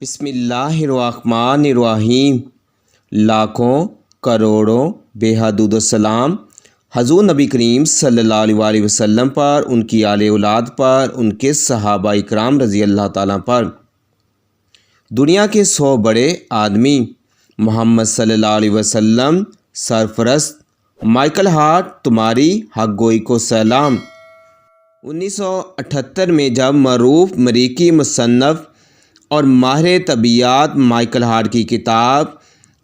بسم اللہ الرحمن الرحیم۔ لاکھوں کروڑوں بے حدود السلام حضور نبی کریم صلی اللہ علیہ وسلم پر، ان کی آل اولاد پر، ان کے صحابہ اکرام رضی اللہ تعالیٰ پر۔ دنیا کے 100 بڑے آدمی محمد صلی اللہ علیہ وسلم سرپرست مائیکل ہارٹ، تمہاری حق گوئی کو سلام۔ 1978 میں جب معروف امریکی مصنف اور ماہر طبیعیات مائیکل ہارٹ کی کتاب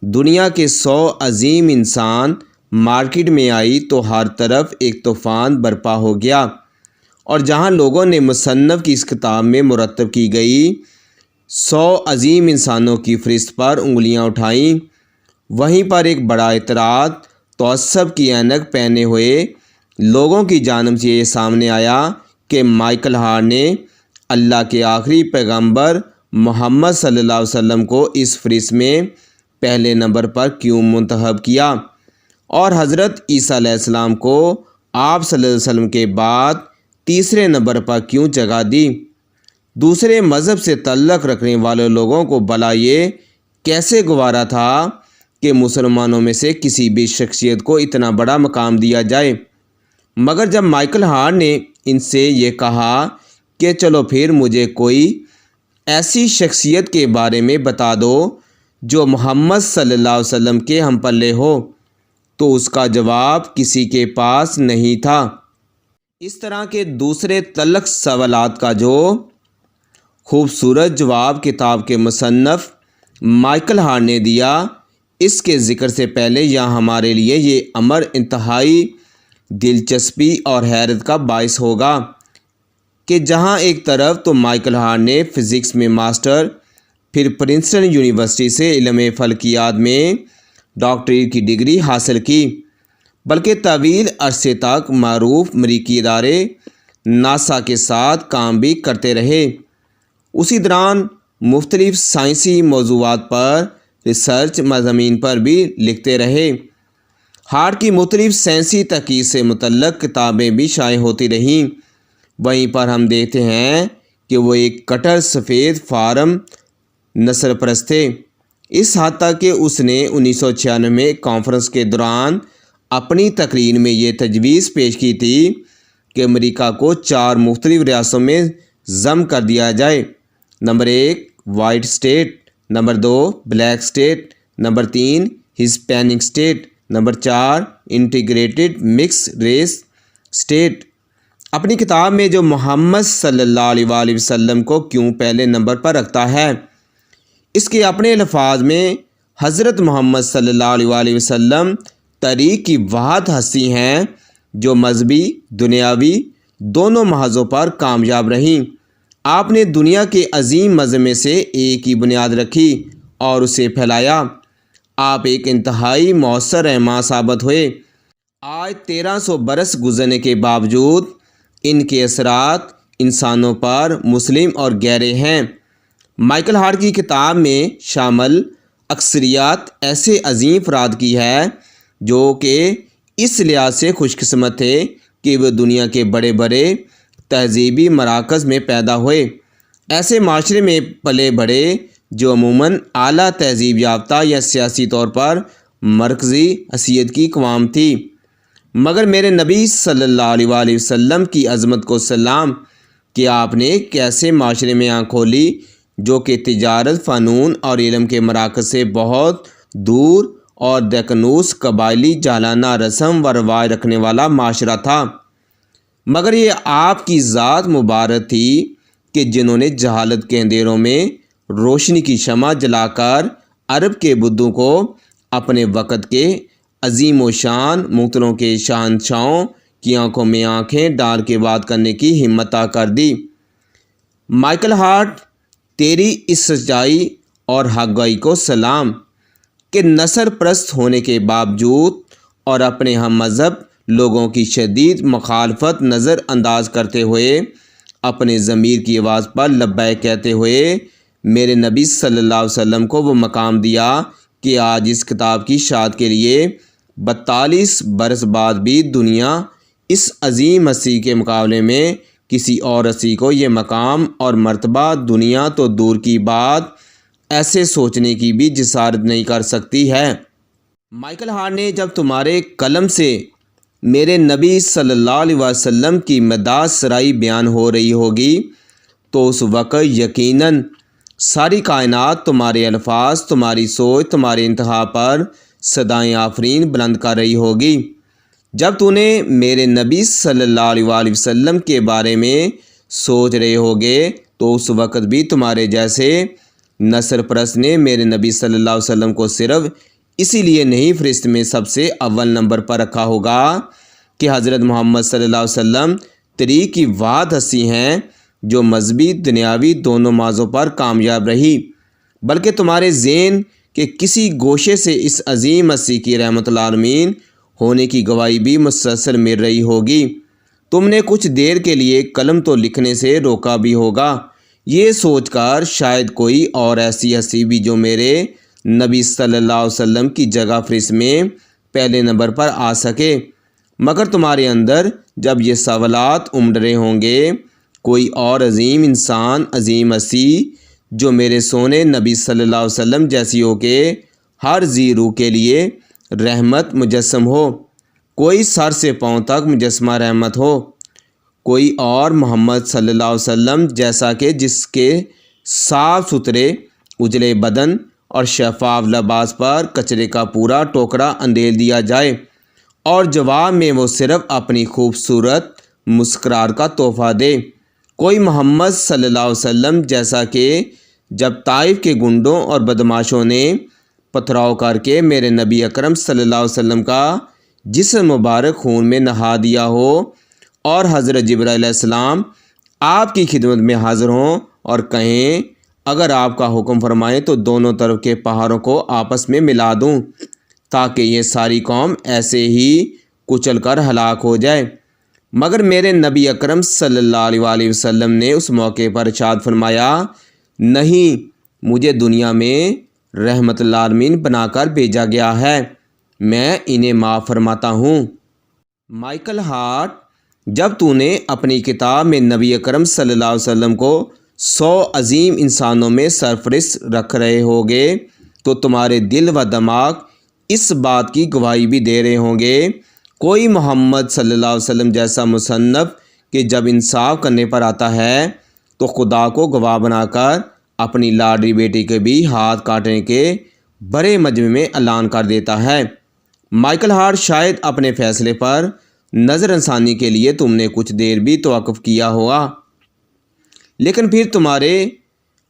دنیا کے 100 عظیم انسان مارکیٹ میں آئی تو ہر طرف ایک طوفان برپا ہو گیا، اور جہاں لوگوں نے مصنف کی اس کتاب میں مرتب کی گئی 100 عظیم انسانوں کی فہرست پر انگلیاں اٹھائیں، وہیں پر ایک بڑا اعتراض تعصب کی اینک پہنے ہوئے لوگوں کی جانب سے یہ سامنے آیا کہ مائیکل ہارٹ نے اللہ کے آخری پیغمبر محمد صلی اللہ علیہ وسلم کو اس فہرست میں پہلے نمبر پر کیوں منتخب کیا، اور حضرت عیسیٰ علیہ السلام کو آپ صلی اللہ علیہ وسلم کے بعد تیسرے نمبر پر کیوں جگہ دی۔ دوسرے مذہب سے تعلق رکھنے والے لوگوں کو بھلا یہ کیسے گوارا تھا کہ مسلمانوں میں سے کسی بھی شخصیت کو اتنا بڑا مقام دیا جائے، مگر جب مائیکل ہارٹ نے ان سے یہ کہا کہ چلو پھر مجھے کوئی ایسی شخصیت کے بارے میں بتا دو جو محمد صلی اللہ علیہ وسلم کے ہم پلے ہو، تو اس کا جواب کسی کے پاس نہیں تھا۔ اس طرح کے دوسرے تلخ سوالات کا جو خوبصورت جواب کتاب کے مصنف مائیکل ہارٹ نے دیا، اس کے ذکر سے پہلے یہاں ہمارے لیے یہ امر انتہائی دلچسپی اور حیرت کا باعث ہوگا کہ جہاں ایک طرف تو مائیکل ہارٹ نے فزکس میں ماسٹر، پھر پرنسٹن یونیورسٹی سے علم فلکیات میں ڈاکٹریٹ کی ڈگری حاصل کی، بلکہ طویل عرصے تک معروف امریکی ادارے ناسا کے ساتھ کام بھی کرتے رہے۔ اسی دوران مختلف سائنسی موضوعات پر ریسرچ مضامین پر بھی لکھتے رہے۔ ہارٹ کی مختلف سائنسی تحقیق سے متعلق کتابیں بھی شائع ہوتی رہیں۔ وہیں پر ہم دیکھتے ہیں کہ وہ ایک کٹر سفید فارم نسل پرست تھے، اس حد تک کہ اس نے 1996 میں کانفرنس کے دوران اپنی تقریر میں یہ تجویز پیش کی تھی کہ امریکہ کو 4 مختلف ریاستوں میں ضم کر دیا جائے: number 1 white state, number 2 black state, number 3 Hispanic state, number 4 integrated mix race state. اپنی کتاب میں جو محمد صلی اللہ علیہ وسلم کو کیوں پہلے نمبر پر رکھتا ہے، اس کے اپنے الفاظ میں حضرت محمد صلی اللہ علیہ وسلم طریق کی واحد ہستی ہیں جو مذہبی دنیاوی دونوں محاذوں پر کامیاب رہیں۔ آپ نے دنیا کے عظیم مذہب میں سے ایک ہی بنیاد رکھی اور اسے پھیلایا۔ آپ ایک انتہائی مؤثر رہنما ثابت ہوئے۔ آج 1300 برس گزرنے کے باوجود ان کے اثرات انسانوں پر مسلم اور گہرے ہیں۔ مائیکل ہارٹ کی کتاب میں شامل اکثریت ایسے عظیم افراد کی ہے جو کہ اس لحاظ سے خوش قسمت تھے کہ وہ دنیا کے بڑے بڑے تہذیبی مراکز میں پیدا ہوئے، ایسے معاشرے میں پلے بڑھے جو عموماً اعلیٰ تہذیب یافتہ یا سیاسی طور پر مرکزی حیثیت کی اقوام تھی، مگر میرے نبی صلی اللہ علیہ وسلم کی عظمت کو سلام کہ آپ نے کیسے معاشرے میں آنکھ کھولی جو کہ تجارت، فنون اور علم کے مراکز سے بہت دور اور دکنوس قبائلی جہلانہ رسم و رواج رکھنے والا معاشرہ تھا، مگر یہ آپ کی ذات مبارک تھی کہ جنہوں نے جہالت کے اندھیروں میں روشنی کی شمع جلا کر عرب کے بدھوں کو اپنے وقت کے عظیم و شان مغلوں کے شہنشاہوں کی آنکھوں میں آنکھیں ڈال کے بات کرنے کی ہمت عطا کر دی۔ مائیکل ہارٹ، تیری اس سچائی اور حق گوئی کو سلام کہ نسل پرست ہونے کے باوجود اور اپنے ہم مذہب لوگوں کی شدید مخالفت نظر انداز کرتے ہوئے اپنے ضمیر کی آواز پر لبیک کہتے ہوئے میرے نبی صلی اللہ علیہ وسلم کو وہ مقام دیا کہ آج اس کتاب کی اشاعت کے لیے 42 برس بعد بھی دنیا اس عظیم ہستی کے مقابلے میں کسی اور ہستی کو یہ مقام اور مرتبہ دنیا تو دور کی بات ایسے سوچنے کی بھی جسارت نہیں کر سکتی ہے۔ مائیکل ہارٹ نے جب تمہارے قلم سے میرے نبی صلی اللہ علیہ وسلم کی مداح سرائی بیان ہو رہی ہوگی تو اس وقت یقیناً ساری کائنات تمہارے الفاظ، تمہاری سوچ، تمہارے انتہا پر صدائیں آفرین بلند کر رہی ہوگی۔ جب تو نے میرے نبی صلی اللہ علیہ وآلہ وسلم کے بارے میں سوچ رہے ہوگے تو اس وقت بھی تمہارے جیسے نسل پرست نے میرے نبی صلی اللہ علیہ وسلم کو صرف اسی لیے نہیں فہرست میں سب سے اول نمبر پر رکھا ہوگا کہ حضرت محمد صلی اللہ علیہ وسلم طریق کی واحد ہستی ہیں جو مذہبی دنیاوی دونوں معاذوں پر کامیاب رہی، بلکہ تمہارے ذہن کے کسی گوشے سے اس عظیم ہستی کی رحمت العالمین ہونے کی گواہی بھی مسلسل مل رہی ہوگی۔ تم نے کچھ دیر کے لیے قلم تو لکھنے سے روکا بھی ہوگا، یہ سوچ کر شاید کوئی اور ایسی ہستی بھی جو میرے نبی صلی اللہ علیہ وسلم کی جگہ فہرست میں پہلے نمبر پر آ سکے، مگر تمہارے اندر جب یہ سوالات امڈ رہے ہوں گے، کوئی اور عظیم انسان، عظیم ہستی جو میرے سونے نبی صلی اللہ علیہ وسلم جیسی ہو کہ ہر ذی روح کے لیے رحمت مجسم ہو، کوئی سر سے پاؤں تک مجسمہ رحمت ہو، کوئی اور محمد صلی اللہ علیہ وسلم جیسا کہ جس کے صاف ستھرے اجلے بدن اور شفاف لباس پر کچرے کا پورا ٹوکرا اندھیل دیا جائے اور جواب میں وہ صرف اپنی خوبصورت مسکراہٹ کا تحفہ دے، کوئی محمد صلی اللہ علیہ وسلم جیسا کہ جب طائف کے گنڈوں اور بدماشوں نے پتھراؤ کر کے میرے نبی اکرم صلی اللہ علیہ وسلم کا جسم مبارک خون میں نہا دیا ہو اور حضرت جبرائیل علیہ السلام آپ کی خدمت میں حاضر ہوں اور کہیں اگر آپ کا حکم فرمائیں تو دونوں طرف کے پہاڑوں کو آپس میں ملا دوں تاکہ یہ ساری قوم ایسے ہی کچل کر ہلاک ہو جائے، مگر میرے نبی اکرم صلی اللہ علیہ وآلہ وسلم نے اس موقع پر ارشاد فرمایا، نہیں، مجھے دنیا میں رحمت للعالمین بنا کر بھیجا گیا ہے، میں انہیں معاف فرماتا ہوں۔ مائیکل ہارٹ، جب تو نے اپنی کتاب میں نبی اکرم صلی اللہ علیہ وسلم کو 100 عظیم انسانوں میں سرفہرست رکھ رہے ہوگے تو تمہارے دل و دماغ اس بات کی گواہی بھی دے رہے ہوں گے، کوئی محمد صلی اللہ علیہ وسلم جیسا مصنف کہ جب انصاف کرنے پر آتا ہے تو خدا کو گواہ بنا کر اپنی لاڈلی بیٹی کے بھی ہاتھ کاٹنے کے بڑے مجمع میں اعلان کر دیتا ہے۔ مائیکل ہارٹ، شاید اپنے فیصلے پر نظر ثانی کے لیے تم نے کچھ دیر بھی توقف کیا ہوگا، لیکن پھر تمہارے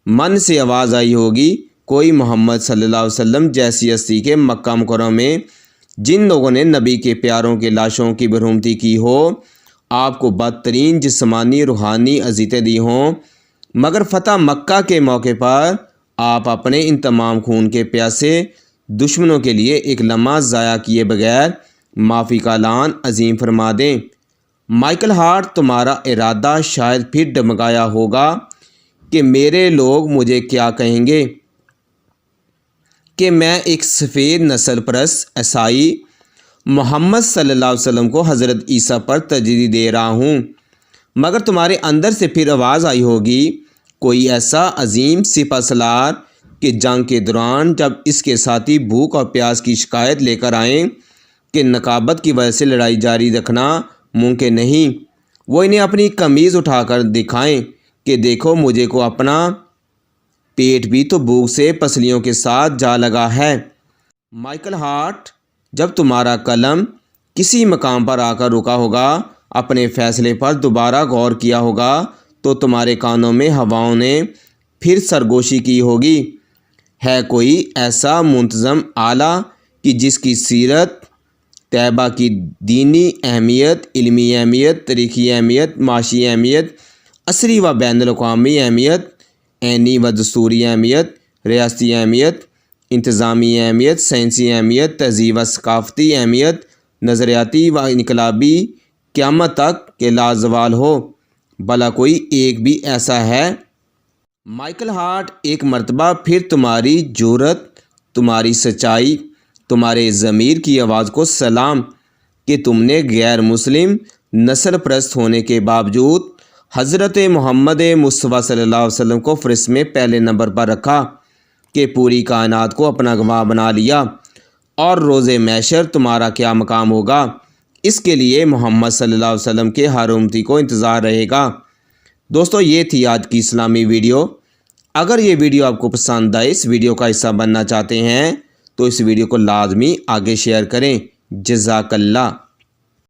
من سے آواز آئی ہوگی، کوئی محمد صلی اللہ علیہ وسلم جیسی ہستی کے مکہ مکرمہ میں جن لوگوں نے نبی کے پیاروں کے لاشوں کی برہمتی کی ہو، آپ کو بدترین جسمانی روحانی اذیتیں دی ہوں، مگر فتح مکہ کے موقع پر آپ اپنے ان تمام خون کے پیاسے دشمنوں کے لیے ایک لمحہ ضائع کیے بغیر معافی کا اعلان عظیم فرما دیں۔ مائیکل ہارٹ، تمہارا ارادہ شاید پھر ڈگمگایا ہوگا کہ میرے لوگ مجھے کیا کہیں گے، کہ میں ایک سفید نسل پرست عیسائی محمد صلی اللہ علیہ وسلم کو حضرت عیسیٰ پر ترجیح دے رہا ہوں، مگر تمہارے اندر سے پھر آواز آئی ہوگی، کوئی ایسا عظیم سپہ سالار کہ جنگ کے دوران جب اس کے ساتھی بھوک اور پیاس کی شکایت لے کر آئیں کہ نقابت کی وجہ سے لڑائی جاری رکھنا ممکن نہیں، وہ انہیں اپنی قمیض اٹھا کر دکھائیں کہ دیکھو مجھے کو اپنا پیٹ بھی تو بھوک سے پسلیوں کے ساتھ جا لگا ہے۔ مائیکل ہارٹ، جب تمہارا قلم کسی مقام پر آ کر رکا ہوگا، اپنے فیصلے پر دوبارہ غور کیا ہوگا تو تمہارے کانوں میں ہواؤں نے پھر سرگوشی کی ہوگی، ہے کوئی ایسا منتظم آلہ کہ جس کی سیرت طیبہ کی دینی اہمیت، علمی اہمیت، تاریخی اہمیت، معاشی اہمیت، عصری و بین الاقوامی اہمیت، عینی و دستوری اہمیت، ریاستی اہمیت، انتظامی اہمیت، سائنسی اہمیت، تہذیب و ثقافتی اہمیت، نظریاتی و انقلابی قیامت تک کے لازوال ہو، بھلا کوئی ایک بھی ایسا ہے؟ مائیکل ہارٹ، ایک مرتبہ پھر تمہاری جرأت، تمہاری سچائی، تمہارے ضمیر کی آواز کو سلام کہ تم نے غیر مسلم نسل پرست ہونے کے باوجود حضرت محمد مصطفیٰ صلی اللہ علیہ وسلم کو فہرست میں پہلے نمبر پر رکھا، کہ پوری کائنات کو اپنا گواہ بنا لیا، اور روز محشر تمہارا کیا مقام ہوگا، اس کے لیے محمد صلی اللہ علیہ وسلم کے ہر امتی کو انتظار رہے گا۔ دوستو، یہ تھی آج کی اسلامی ویڈیو۔ اگر یہ ویڈیو آپ کو پسند آئے، اس ویڈیو کا حصہ بننا چاہتے ہیں تو اس ویڈیو کو لازمی آگے شیئر کریں۔ جزاک اللہ۔